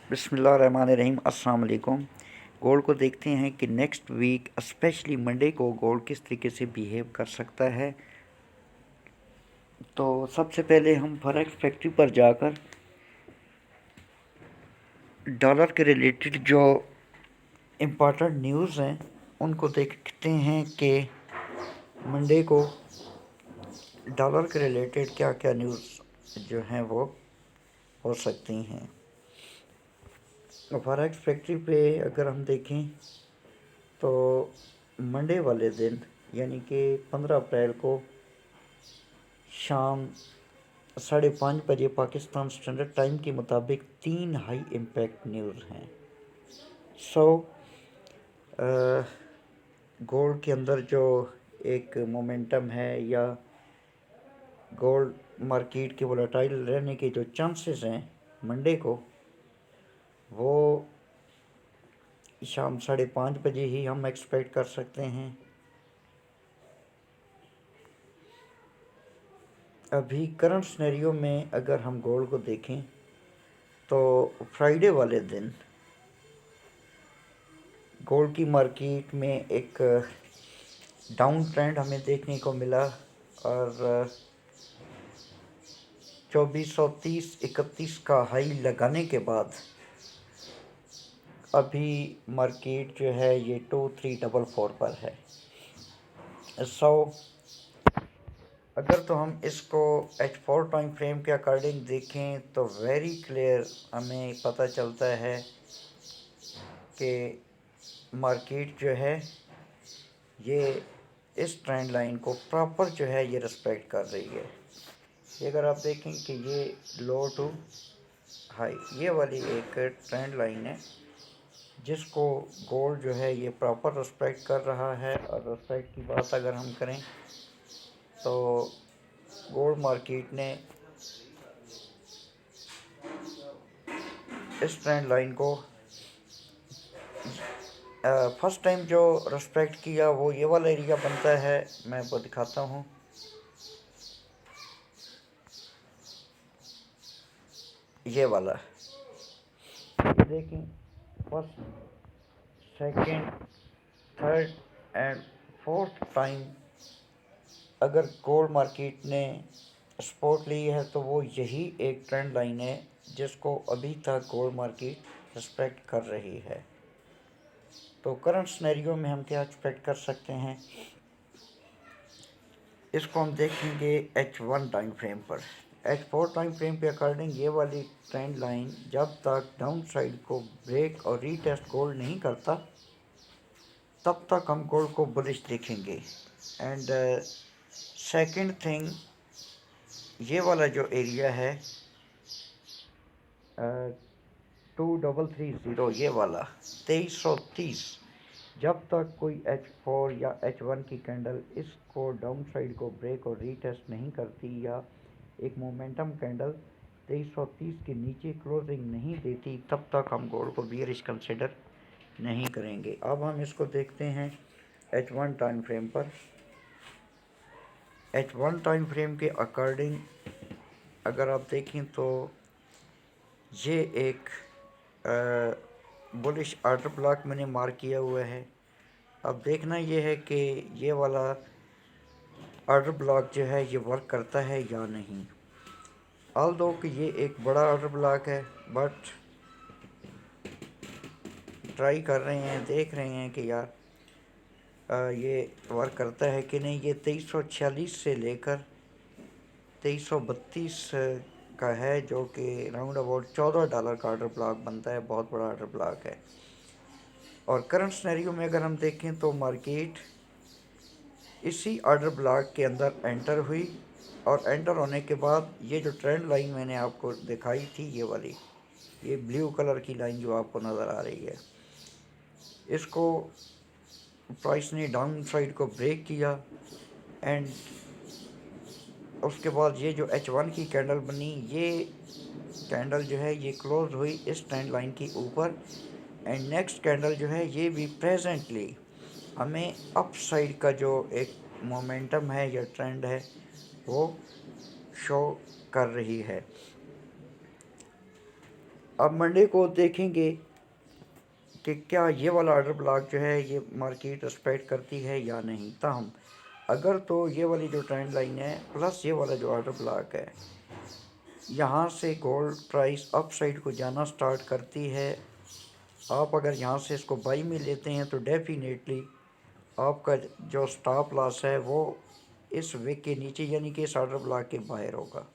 बिस्मिल्लाहिर्रहमानिर्रहीम अस्सलाम वालेकुम। गोल्ड को देखते हैं कि नेक्स्ट वीक स्पेशली मंडे को गोल्ड किस तरीके से बिहेव कर सकता है। तो सबसे पहले हम फॉरेक्स फैक्ट्री पर जाकर डॉलर के रिलेटेड जो इम्पोर्टेंट न्यूज़ हैं उनको देखते हैं कि मंडे को डॉलर के रिलेटेड क्या क्या न्यूज़ जो हैं वो हो सकती हैं। फॉरेक्स फैक्ट्री पे अगर हम देखें तो मंडे वाले दिन यानी कि 15 अप्रैल को शाम 5:30 बजे पाकिस्तान स्टैंडर्ड टाइम के मुताबिक 3 हाई इम्पैक्ट न्यूज़ हैं। सो गोल्ड के अंदर जो एक मोमेंटम है या गोल्ड मार्केट के वोलेटाइल रहने के जो चांसेस हैं मंडे को, वो शाम 5:30 बजे ही हम एक्सपेक्ट कर सकते हैं। अभी करंट सिनेरियो में अगर हम गोल्ड को देखें तो फ्राइडे वाले दिन गोल्ड की मार्केट में एक डाउन ट्रेंड हमें देखने को मिला और 2430-31 का हाई लगाने के बाद अभी मार्केट जो है ये 2344 पर है। सो अगर तो हम इसको H4 टाइम फ्रेम के अकॉर्डिंग देखें तो वेरी क्लियर हमें पता चलता है कि मार्केट जो है ये इस ट्रेंड लाइन को प्रॉपर जो है ये रिस्पेक्ट कर रही है। ये अगर आप देखें कि ये लो टू हाई ये वाली एक ट्रेंड लाइन है जिसको गोल्ड जो है ये प्रॉपर रिस्पेक्ट कर रहा है। और रिस्पेक्ट की बात अगर हम करें तो गोल्ड मार्केट ने इस ट्रेंड लाइन को फर्स्ट टाइम जो रिस्पेक्ट किया वो ये वाला एरिया बनता है, मैं वो दिखाता हूँ। ये वाला ये देखें, first second third and fourth time अगर गोल्ड मार्केट ने सपोर्ट ली है तो वो यही एक ट्रेंड लाइन है जिसको अभी तक गोल्ड मार्केट रिस्पेक्ट कर रही है। तो करंट सिनेरियो में हम क्या एक्सपेक्ट कर सकते हैं, इसको हम देखेंगे H1 टाइम फ्रेम पर। H4 टाइम फ्रेम के अकॉर्डिंग ये वाली ट्रेंड लाइन जब तक डाउन साइड को ब्रेक और रीटेस्ट गोल्ड नहीं करता तब तक हम गोल्ड को बुलिश देखेंगे। एंड सेकंड थिंग, ये वाला जो एरिया है 2330 ये वाला 2330, जब तक कोई H4 या H1 की कैंडल इसको डाउन साइड को ब्रेक और रीटेस्ट नहीं करती या एक मोमेंटम कैंडल 2330 के नीचे क्लोजिंग नहीं देती तब तक हम गोल्ड को बियरिश कंसिडर नहीं करेंगे। अब हम इसको देखते हैं H1 टाइम फ्रेम पर। H1 टाइम फ्रेम के अकॉर्डिंग अगर आप देखें तो ये एक बुलिश ऑर्डर ब्लॉक मैंने मार्क किया हुआ है। अब देखना ये है कि ये वाला ऑर्डर ब्लॉक जो है ये वर्क करता है या नहीं। ऑल्दो कि ये एक बड़ा ऑर्डर ब्लॉक है बट ट्राई कर रहे हैं, देख रहे हैं कि यार ये वर्क करता है कि नहीं। ये 2346 से लेकर 2332 का है जो कि राउंड अबाउट $14 का ऑर्डर ब्लॉक बनता है, बहुत बड़ा ऑर्डर ब्लॉक है। और करंट सिनेरियो में अगर हम देखें तो मार्केट इसी ऑर्डर ब्लॉक के अंदर एंटर हुई और एंटर होने के बाद ये जो ट्रेंड लाइन मैंने आपको दिखाई थी ये वाली, ये ब्लू कलर की लाइन जो आपको नज़र आ रही है, इसको प्राइस ने डाउन साइड को ब्रेक किया एंड उसके बाद ये जो H1 की कैंडल बनी, ये कैंडल जो है ये क्लोज हुई इस ट्रेंड लाइन के ऊपर। एंड नेक्स्ट कैंडल जो है ये भी प्रेजेंटली हमें अप साइड का जो एक मोमेंटम है या ट्रेंड है वो शो कर रही है। अब मंडे को देखेंगे कि क्या ये वाला ऑर्डर ब्लॉक जो है ये मार्केट रिस्पेक्ट करती है या नहीं। ताहम अगर तो ये वाली जो ट्रेंड लाइन है प्लस ये वाला जो ऑर्डर ब्लॉक है, यहाँ से गोल्ड प्राइस अप साइड को जाना स्टार्ट करती है। आप अगर यहाँ से इसको बाई में लेते हैं तो डेफिनेटली आपका जो स्टॉप लॉस है वो इस विक के नीचे यानी कि इस ऑर्डर ब्लॉक के बाहर होगा।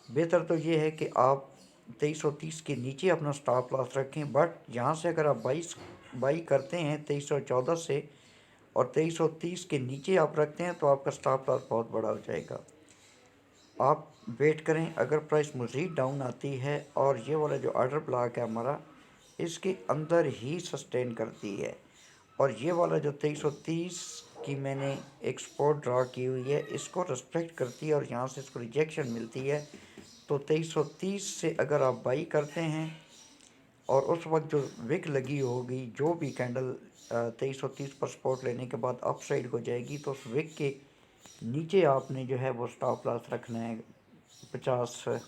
बेहतर तो ये है कि आप 2330 के नीचे अपना स्टॉप लॉस रखें, बट यहाँ से अगर आप बाई करते हैं 2314 से और 2330 के नीचे आप रखते हैं तो आपका स्टॉप लॉस बहुत बड़ा हो जाएगा। आप वेट करें, अगर प्राइस मज़ीद डाउन आती है और ये वाला जो ऑर्डर ब्लॉक है हमारा इसके अंदर ही सस्टेन करती है और ये वाला जो 2330 की मैंने एक सपोर्ट ड्रा की हुई है इसको रिस्पेक्ट करती है और यहाँ से इसको रिजेक्शन मिलती है, तो 2330 से अगर आप बाई करते हैं और उस वक्त जो विक लगी होगी, जो भी कैंडल 2330 पर सपोर्ट लेने के बाद अप साइड को जाएगी, तो उस विक के नीचे आपने जो है वो स्टॉप लॉस रखना है 50,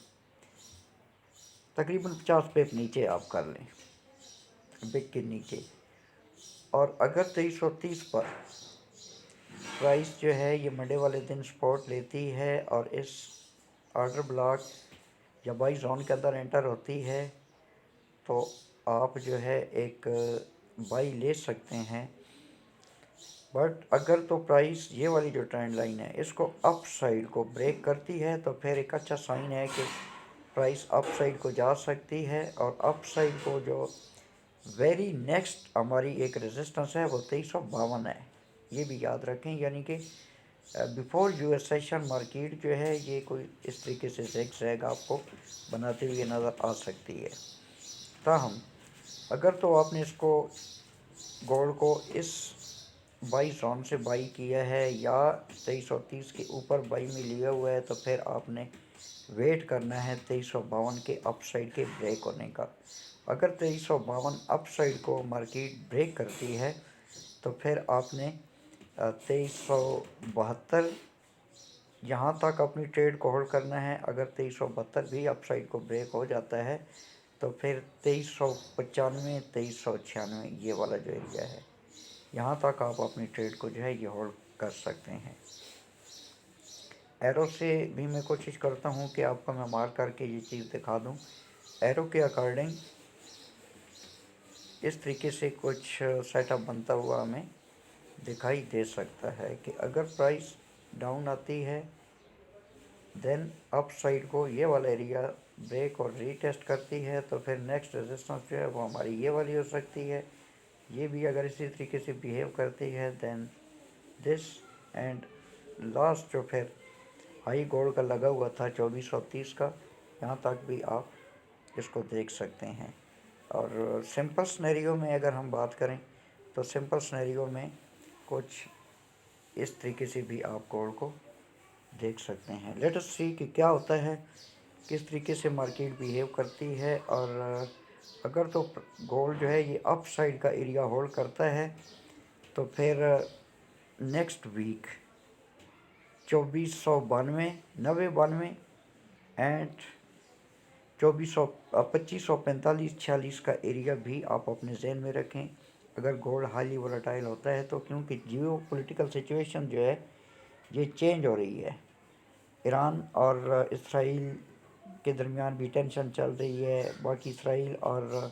तकरीबन 50 पे नीचे आप कर लें विक के नीचे। और अगर 2330 पर प्राइस जो है ये मंडे वाले दिन सपोर्ट लेती है और इस ऑर्डर ब्लॉक या बाई जोन के अंदर एंटर होती है तो आप जो है एक बाई ले सकते हैं। बट अगर तो प्राइस ये वाली जो ट्रेंड लाइन है इसको अप साइड को ब्रेक करती है तो फिर एक अच्छा साइन है कि प्राइस अप साइड को जा सकती है। और अप साइड को जो वेरी नेक्स्ट हमारी एक रेजिस्टेंस है वो 2352 है, ये भी याद रखें। यानी कि बिफोर यूएस सेशन मार्केट जो है ये कोई इस तरीके से जैग आपको बनाते हुए नज़र आ सकती है। ताहम अगर तो आपने इसको गोल्ड को इस बाई जोन से बाई किया है या 2330 के ऊपर बाई में लिया हुआ है तो फिर आपने वेट करना है 2352 के अप साइड के ब्रेक होने का। अगर 2352 अप साइड को मार्केट ब्रेक करती है तो फिर आपने 2372 यहाँ तक अपनी ट्रेड को होल्ड करना है। अगर 2372 भी अप साइड को ब्रेक हो जाता है तो फिर 2395 2396 ये वाला जो एरिया है यहाँ तक आप अपनी ट्रेड को जो है ये होल्ड कर सकते हैं। एरो से भी मैं कोशिश करता हूँ कि आपको मैं मार्क करके ये चीज़ दिखा दूँ। एरो के अकॉर्डिंग इस तरीके से कुछ सेटअप बनता हुआ हमें दिखाई दे सकता है कि अगर प्राइस डाउन आती है देन अप साइड को ये वाला एरिया ब्रेक और रीटेस्ट करती है तो फिर नेक्स्ट रेजिस्टेंस जो है वो हमारी ये वाली हो सकती है। ये भी अगर इसी तरीके से बिहेव करती है देन दिस एंड लास्ट जो फिर हाई गोल्ड का लगा हुआ था 2430 का, यहाँ तक भी आप इसको देख सकते हैं। और सिंपल स्नैरियो में अगर हम बात करें तो सिंपल स्नैरियो में कुछ इस तरीके से भी आप गोल्ड को देख सकते हैं। लेट अस सी कि क्या होता है, किस तरीके से मार्केट बिहेव करती है। और अगर तो गोल्ड जो है ये अप साइड का एरिया होल्ड करता है तो फिर नेक्स्ट वीक 2492 90 92 एंड 2545 46 का एरिया भी आप अपने जहन में रखें अगर गोल्ड हाईली वोलेटाइल होता है तो, क्योंकि जियो पॉलिटिकल सिचुएशन जो है ये चेंज हो रही है। ईरान और इसराइल के दरमियान भी टेंशन चल रही है, बाकी इसराइल और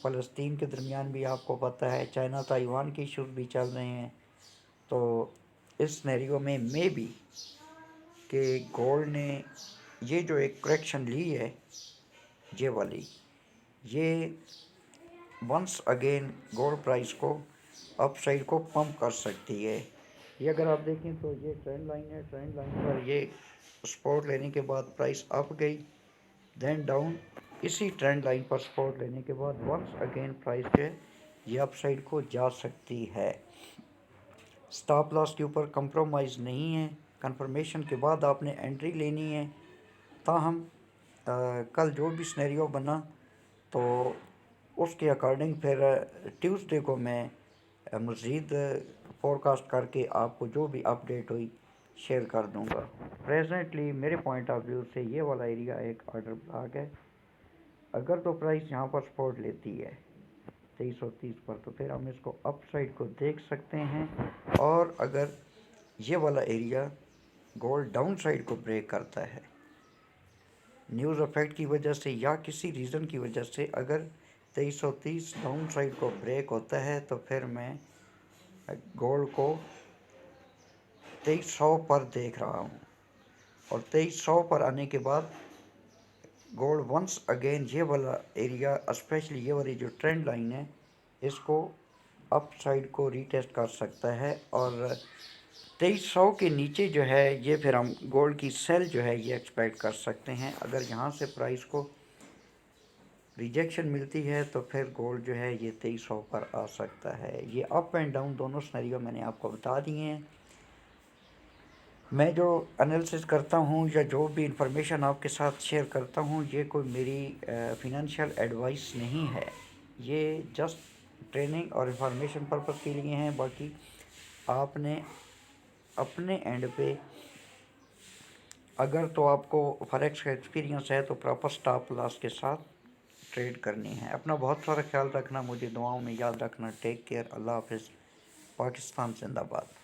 फ़लस्तीन के दरमियान भी आपको पता है चाइना ताइवान के इशूज़ भी चल रहे हैं। तो इस सिनेरियो में मे बी कि गोल्ड ने ये जो एक करेक्शन ली है ये वाली, ये वंस अगेन गोल्ड प्राइस को अप साइड को पंप कर सकती है। ये अगर आप देखें तो ये ट्रेंड लाइन है, ट्रेंड लाइन पर ये सपोर्ट लेने के बाद प्राइस अप गई देन डाउन, इसी ट्रेंड लाइन पर सपोर्ट लेने के बाद वंस अगेन प्राइस जो है ये अप साइड को जा सकती है। स्टॉप लॉस के ऊपर कंप्रोमाइज़ नहीं है, कंफर्मेशन के बाद आपने एंट्री लेनी है। ताहम कल जो भी सिनेरियो बना तो उसके अकॉर्डिंग फिर ट्यूसडे को मैं मज़ीद फोरकास्ट करके आपको जो भी अपडेट हुई शेयर कर दूंगा। प्रेजेंटली मेरे पॉइंट ऑफ व्यू से ये वाला एरिया एक ऑर्डर ब्लॉक है अगर तो प्राइस यहाँ पर सपोर्ट लेती है 2330 पर, तो फिर हम इसको अप साइड को देख सकते हैं। और अगर ये वाला एरिया गोल्ड डाउन साइड को ब्रेक करता है न्यूज़ इफेक्ट की वजह से या किसी रीज़न की वजह से, अगर 2330 डाउन साइड को ब्रेक होता है तो फिर मैं गोल्ड को 2300 पर देख रहा हूँ। और 2300 पर आने के बाद गोल्ड वंस अगेन ये वाला एरिया, स्पेशली ये वाली जो ट्रेंड लाइन है, इसको अप साइड को रीटेस्ट कर सकता है। और 2300 के नीचे जो है ये फिर हम गोल्ड की सेल जो है ये एक्सपेक्ट कर सकते हैं। अगर यहाँ से प्राइस को रिजेक्शन मिलती है तो फिर गोल्ड जो है ये 2300 पर आ सकता है। ये अप एंड डाउन दोनों सिनेरियो मैंने आपको बता दिए हैं। मैं जो एनालिसिस करता हूँ या जो भी इंफॉर्मेशन आपके साथ शेयर करता हूँ, ये कोई मेरी फिनंशियल एडवाइस नहीं है, ये जस्ट ट्रेनिंग और इंफॉर्मेशन पर्पस के लिए हैं। बाकी आपने अपने एंड पे, अगर तो आपको फॉरेक्स का एक्सपीरियंस है तो प्रॉपर स्टॉप लॉस के साथ ट्रेड करनी है। अपना बहुत सारा ख्याल रखना, मुझे दुआओं में याद रखना। टेक केयर, अल्लाह हाफिज़। पाकिस्तान जिंदाबाद।